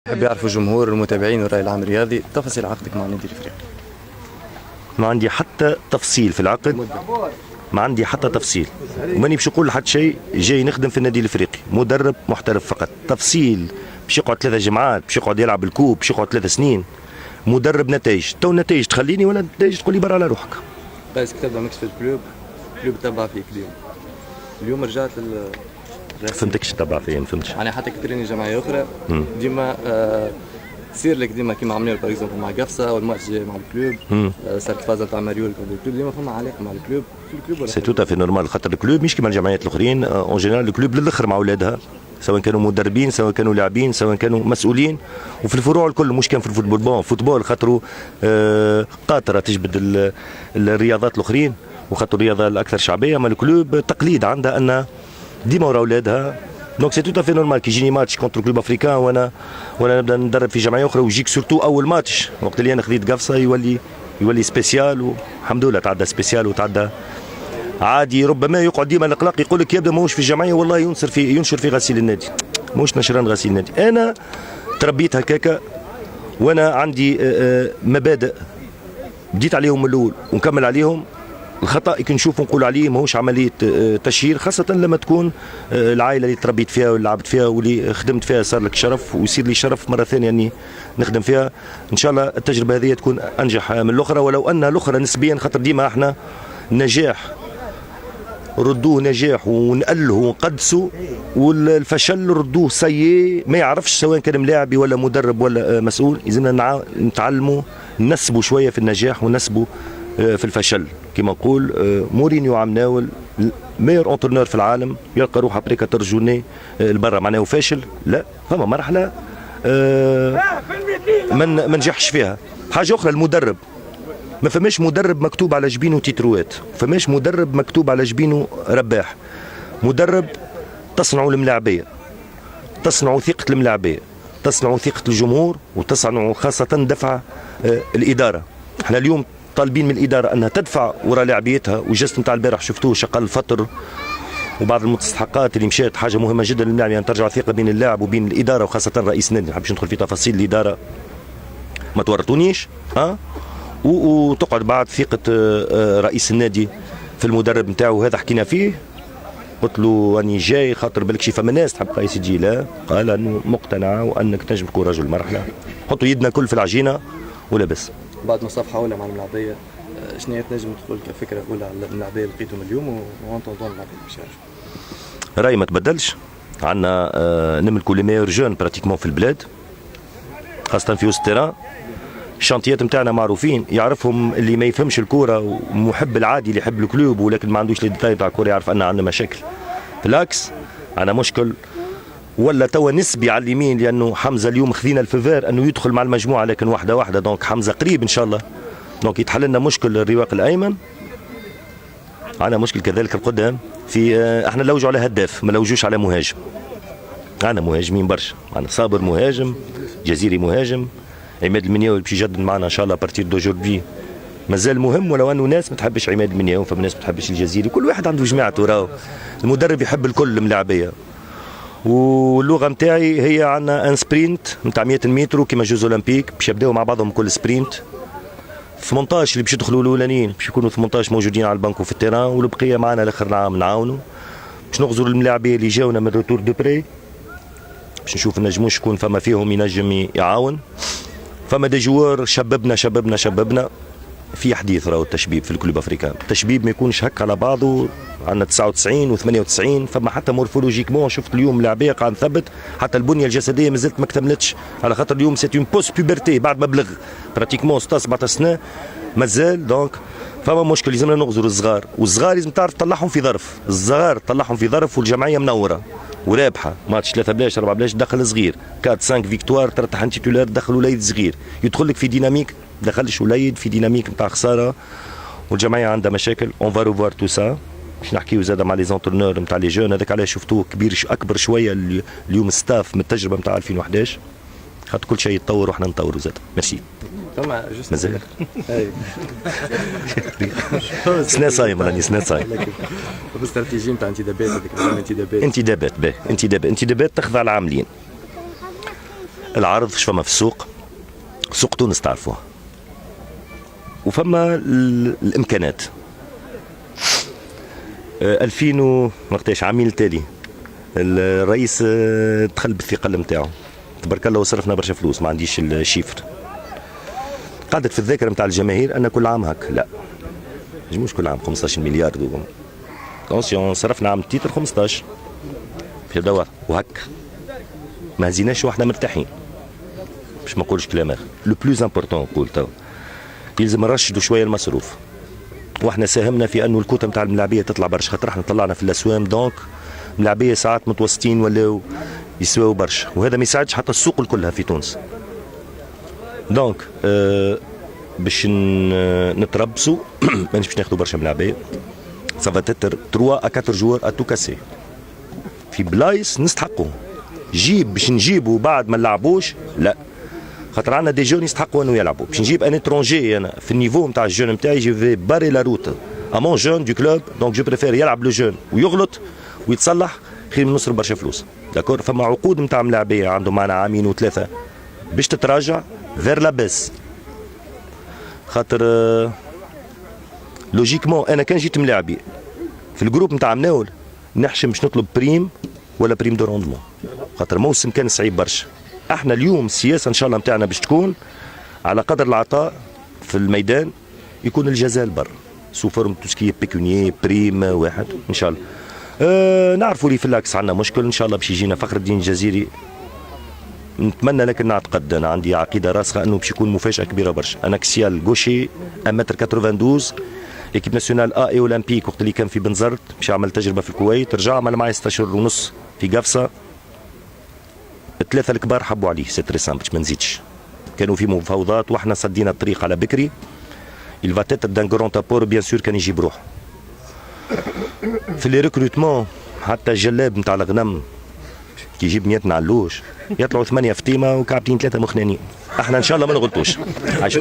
حب يعرفوا الجمهور المتابعين والرأي العام الرياضي تفاصيل عقدك مع النادي الافريقي. ما عندي حتى تفصيل في العقد، ما عندي حتى تفصيل، وماني باش نقول لحد شيء. جاي نخدم في النادي الافريقي، مدرب محترف فقط. تفصيل باش يقعد 3 جمعات، باش يقعد يلعب الكوب، باش يقعد 3 سنين. مدرب نتائج، تو النتائج تخليني ولا النتائج تقول لي برا على روحك. بس تبدا ماكش في الكلوب تبع فيك اليوم رجعت فهمتكش تبع فيا، ما فهمتش. يعني حتى كتريني جمعيه اخرى ديما تصير لك ديما كيما عملنا باغ اكزومبل مع قفصه والماتش جاي مع الكلوب. صارت فازه تاع ماريول الكلوب، ديما فما علاقه مع الكلوب في الكلوب. سي توتا في نورمال، خاطر الكلوب مش كيما الجمعيات الاخرين. اون جينيرال الكلوب للاخر مع اولادها، سواء كانوا مدربين سواء كانوا لاعبين سواء كانوا مسؤولين، وفي الفروع الكل. مش كان في الفوتبول، بون فوتبول خاطروا قاطره تجبد الرياضات الاخرين وخاطر الرياضه الاكثر شعبيه. اما الكلوب تقليد عندها ان ديما ورا اولادها. دونك سي توتا في نورمال كي يجيني ماتش كونتر كلوب افريكان وانا نبدا ندرب في جمعيه اخرى، ويجيك سورتو اول ماتش وقت اللي انا خذيت قفصه يولي سبيسيال، والحمد لله تعدى سبيسيال وتعدى عادي. ربما يقعد ديما الاقلاق يقول لك يبدا ماهوش في الجمعيه، والله ينشر في غسيل النادي، ماهوش نشران غسيل النادي. انا تربيت هكاكا وانا عندي مبادئ بديت عليهم من الاول ونكمل عليهم. الخطا كي نشوف نقول عليه ماهوش عمليه تشهير، خاصه لما تكون العائله اللي تربيت فيها واللي لعبت فيها واللي خدمت فيها صار لك شرف ويصير لي شرف مره ثانيه اني نخدم فيها. ان شاء الله التجربه هذه تكون انجح من الاخرى، ولو ان الاخرى نسبيا، خاطر ديما احنا النجاح ردوه نجاح ونقله ونقدسه، والفشل ردوه سيء ما يعرفش، سواء كان ملاعبي ولا مدرب ولا مسؤول. لازمنا نتعلموا نسبوا شويه في النجاح ونسبوا في الفشل. كما نقول مورينيو عم ناول مير اونترنور في العالم، يلقى روحه بريكا ترجوني لبرا معناه فاشل. لا، فما مرحله ما نجحش فيها. حاجه اخرى المدرب، ما فماش مدرب مكتوب على جبينه تيتروات، فماش مدرب مكتوب على جبينه رباح. مدرب تصنعوا الملاعبيه، تصنعوا ثقه الملاعبيه، تصنعوا ثقه الجمهور، وتصنعوا خاصه دفع الاداره. احنا اليوم طالبين من الاداره انها تدفع وراء لاعبيتها، والجست نتاع البارح شفتوه شقل الفطر وبعض المستحقات اللي مشات. حاجه مهمه جدا للاعب، يعني ترجع الثقه بين اللاعب وبين الاداره، وخاصه رئيس النادي. ما نحبش ندخل في تفاصيل الاداره، ما تورطونيش وتقعد بعد ثقه رئيس النادي في المدرب نتاعو. هذا حكينا فيه، قلت له اني جاي خاطر بالك شي فما ناس تحب قيس يجي. لا، قال انه مقتنع وانك تنجم تكون رجل مرحله. حطوا يدنا كل في العجينه ولا بس. بعد ما صفحه اولى مع الملاعبيه، شنو تنجم تقول كفكره اولى على الملاعبيه اللي لقيتهم اليوم وانتوندون الملاعبيه باش راي ما تبدلش. عندنا نملكوا لي ميور جون براتيكمون في البلاد، خاصه في وسط التيران. الشانتيات نتاعنا معروفين، يعرفهم اللي ما يفهمش الكوره ومحب العادي اللي يحب الكلوب ولكن ما عندوش لي ديتاي تاع الكوره، يعرف ان عندنا مشاكل. بالعكس عندنا مشكل ولا توا نسبي على اليمين، لانه حمزه اليوم خذينا الفيفير انه يدخل مع المجموعه، لكن واحده واحده. دونك حمزه قريب ان شاء الله، دونك يتحل لنا مشكل الرواق الايمن. عندنا مشكل كذلك القدام في احنا نلوجوا على هداف، ما نلوجوش على مهاجم. عندنا مهاجمين برشا، عندنا صابر مهاجم، جزيري مهاجم، عماد المنياوي باش يجدد معنا ان شاء الله بارتير دوجوردي مازال مهم، ولو انه ناس ما تحبش عماد المنياوي، فما ناس ما تحبش الجزيري. كل واحد عنده جماعته، راهو المدرب يحب الكل الملاعبيه. واللغه نتاعي هي عندنا ان سبرينت نتاع 100 متر كيما جوز اولمبيك، باش يبداو مع بعضهم كل سبرينت. 18 اللي باش يدخلوا الاولانيين باش يكونوا 18 موجودين على البنك وفي التيران، والبقيه معنا لاخر العام نعاونوا باش نغزروا الملاعبيه اللي جاونا من روتور دو بري، باش نشوف نجموش شكون فما فيهم ينجم يعاون. فما دي جوار شببنا في حديث. راهو التشبيب في الكلوب افريكان، التشبيب ما يكونش هكا على بعضه. عندنا 99 و98، فما حتى مورفولوجيكمون شفت اليوم لاعبيه قاعد نثبت، حتى البنيه الجسديه مازالت ما اكتملتش، على خاطر اليوم سيت اون بوست بيبرتي بعد ما بلغ براتيكمون 16 17 سنه مازال. دونك فما مشكل، لازمنا نغزروا الصغار، والصغار لازم تعرف تطلعهم في ظرف. الصغار تطلعهم في ظرف، والجمعيه منوره ورابحه. ماتش 3 بلاش 4 بلاش دخل صغير، 4 5 فيكتوار ترتاح انت تولار دخل وليد صغير، يدخل لك في ديناميك. دخلش وليد في ديناميك نتاع خساره، والجمعيه عندها مشاكل. اون فا روفوار تو سا، باش نحكيو زاد مع لي زونترنور نتاع لي جون. هذاك علاش شفتوه كبير اكبر شويه اليوم ستاف من التجربه نتاع 2011، خاطر كل شيء يتطور وحنا نطوروا زاد. ميرسي. ثم مازال سنة صايم، راني سنة صايم. الاستراتيجيه نتاع انتدابات، هذيك انتدابات انتدابات تخضع العاملين. العرض فما في السوق، سوق تونس تعرفوها، وفما الامكانات. 2000 وقتاش عامين التالي الرئيس دخل بالثقل نتاعو تبارك الله وصرفنا برشا فلوس، ما عنديش الشيفر. قعدت في الذاكره نتاع الجماهير ان كل عام هك، لا مش كل عام 15 مليار دوم. اتونسيون صرفنا عام التيتر 15 في دور وهك ما هزيناش واحنا مرتاحين، باش ما نقولش كلام اخر. لو بلوز امبورتون نقول تو يلزم نرشدوا شويه المصروف، واحنا ساهمنا في انه الكوتا نتاع الملاعبيه تطلع برشا، خاطر احنا طلعنا في الاسوام دونك ملاعبيه ساعات متوسطين ولاو يسواو برشا، وهذا ما يساعدش حتى السوق كلها في تونس. دونك باش نتربصوا مانيش باش ناخذوا برشا ملاعبيه، سافا تتر 3 à 4 جوار ا تو كاسي في بلايص نستحقوا. جيب باش نجيبوا بعد ما نلعبوش، لا خاطر عندنا دي جون يستحقوا انه يلعبوا. باش نجيب ان اترونجي انا في النيفو نتاع الجون نتاعي جو في باري لا روت ا مون جون دو كلوب، دونك جو بريفير يلعب لو جون ويغلط ويتصلح خير من نصرف برشا فلوس. داكور، فما عقود نتاع ملاعبيه عندهم معنا عامين وثلاثه باش تتراجع فير لا بيس، خاطر لوجيكمون انا كان جيت ملاعبي في الجروب نتاع مناول نحشم باش نطلب بريم ولا بريم دو روندمون، خاطر موسم كان صعيب برشا. احنا اليوم السياسه ان شاء الله نتاعنا باش تكون على قدر العطاء في الميدان، يكون الجزاء البر سو فورم توسكي بيكونيي بريم واحد ان شاء الله. نعرفوا لي في اللاكس عندنا مشكل، ان شاء الله باش يجينا فخر الدين الجزيري نتمنى، لكن نعتقد انا عندي عقيده راسخه انه باش يكون مفاجاه كبيره برشا. انا كسيال غوشي 1.92 ايكيب ناسيونال ا اي اولمبيك وقت اللي كان في بنزرت، باش عمل تجربه في الكويت، رجع عمل معي 16 ونص في قفصه. الثلاثه الكبار حبوا عليه، سي تري سامبل ما نزيدش، كانوا في مفاوضات واحنا سدينا الطريق على بكري. il va être d'un grand apport bien sûr كان يجيب روحه. في لي ريكروتمون حتى الجلاب نتاع الغنم كي يجيب 100 علوش يطلعوا 8 فتيمه وكابتين 3 مخنانين. احنا ان شاء الله ما نغلطوش. عايش